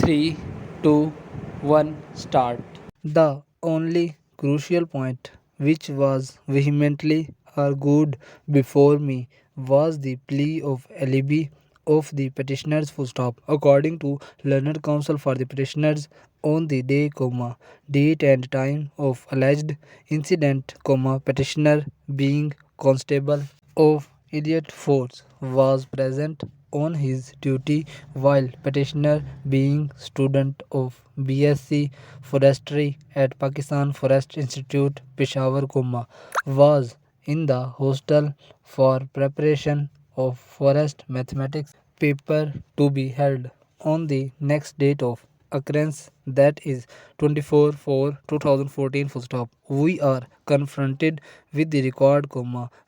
3, 2, 1, start. The only crucial point which was vehemently argued before me was the plea of alibi of the petitioners full stop. According to learned counsel for the petitioners, on the day, date and time of alleged incident, petitioner being constable of Elliot Force was present on his duty while petitioner being student of BSc Forestry at Pakistan Forest Institute Peshawar, was in the hostel for preparation of forest mathematics paper to be held on the next date of occurrence, that is 24/4/2014 full stop. We are confronted with the record,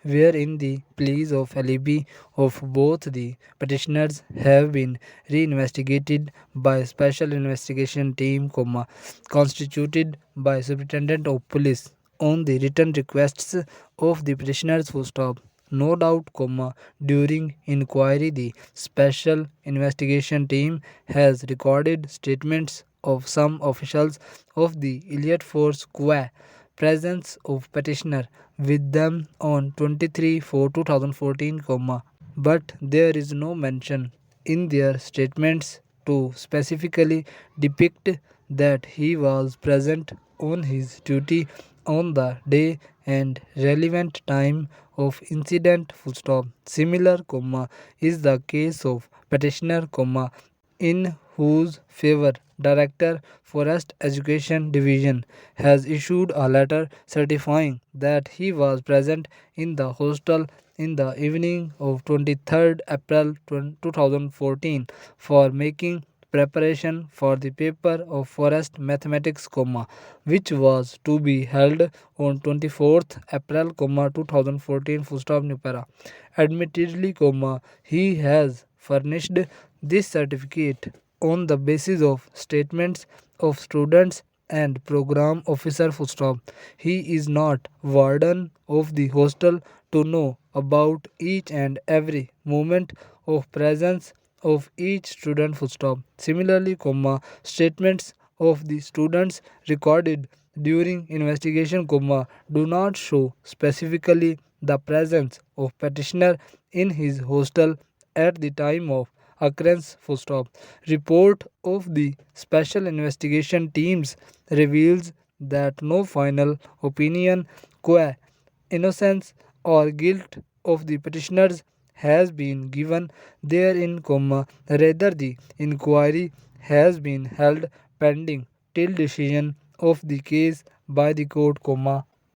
wherein the pleas of alibi of both the petitioners have been reinvestigated by a special investigation team, constituted by Superintendent of Police on the written requests of the petitioners full stop. No doubt, during inquiry the special investigation team has recorded statements of some officials of the Elliot Force qua presence of petitioner with them on 23/4/2014, but there is no mention in their statements to specifically depict that he was present on his duty on the day and relevant time of incident full stop. Similar, is the case of petitioner, in whose favor Director Forest Education Division has issued a letter certifying that he was present in the hostel in the evening of 23rd April 2014 for making preparation for the paper of forest mathematics, which was to be held on 24th April, 2014 full stop nupara. Admittedly, he has furnished this certificate on the basis of statements of students and program officer full stop. He is not warden of the hostel to know about each and every moment of presence of each student full stop. Similarly, statements of the students recorded during investigation, do not show specifically the presence of petitioner in his hostel at the time of occurrence full stop. Report of the special investigation teams reveals that no final opinion qua innocence or guilt of the petitioners has been given therein, rather the inquiry has been held pending till decision of the case by the court,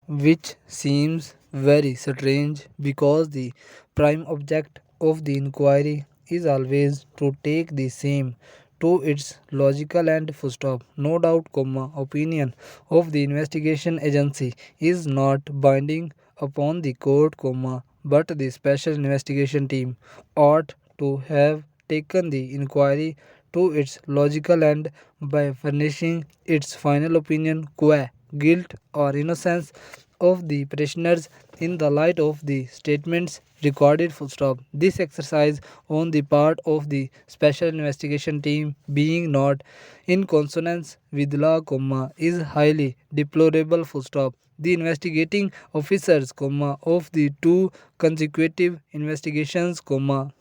which seems very strange because the prime object of the inquiry is always to take the same to its logical end full stop. No doubt, opinion of the investigation agency is not binding upon the court, but the special investigation team ought to have taken the inquiry to its logical end by furnishing its final opinion qua guilt or innocence of the petitioners in the light of the statements recorded full stop. This exercise on the part of the special investigation team being not in consonance with law, is highly deplorable full stop. The investigating officers, of the two consecutive investigations,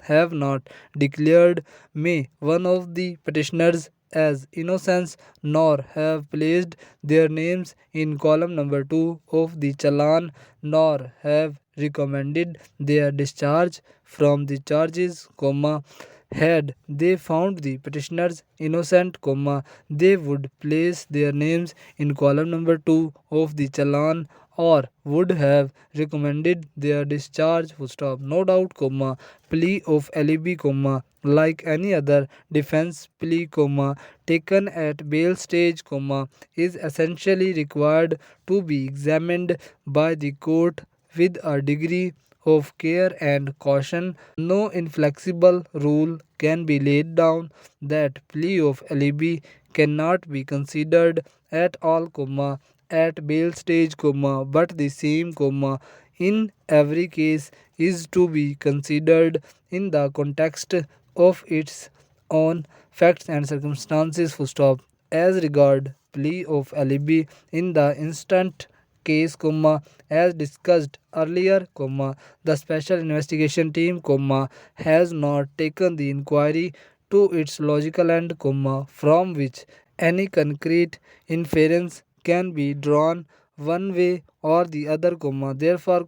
have not declared may one of the petitioners as innocent, nor have placed their names in column number 2 of the challan, nor have recommended their discharge from the charges, had they found the petitioners innocent, they would place their names in column number 2 of the challan or would have recommended their discharge full stop. No doubt, plea of alibi, like any other defense plea, taken at bail stage, is essentially required to be examined by the court with a degree of care and caution. No inflexible rule can be laid down that plea of alibi cannot be considered at all, at bail stage, but the same, in every case is to be considered in the context of its on facts and circumstances full stop. As regard plea of alibi in the instant case, as discussed earlier, the special investigation team, has not taken the inquiry to its logical end, from which any concrete inference can be drawn one way or the other, therefore,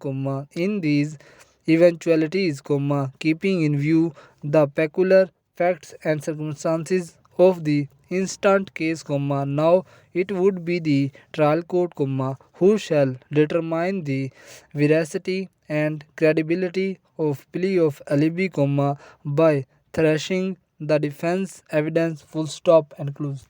in these eventualities, keeping in view the peculiar facts and circumstances of the instant case, now it would be the trial court, who shall determine the veracity and credibility of plea of alibi, by thrashing the defense evidence full stop and closed.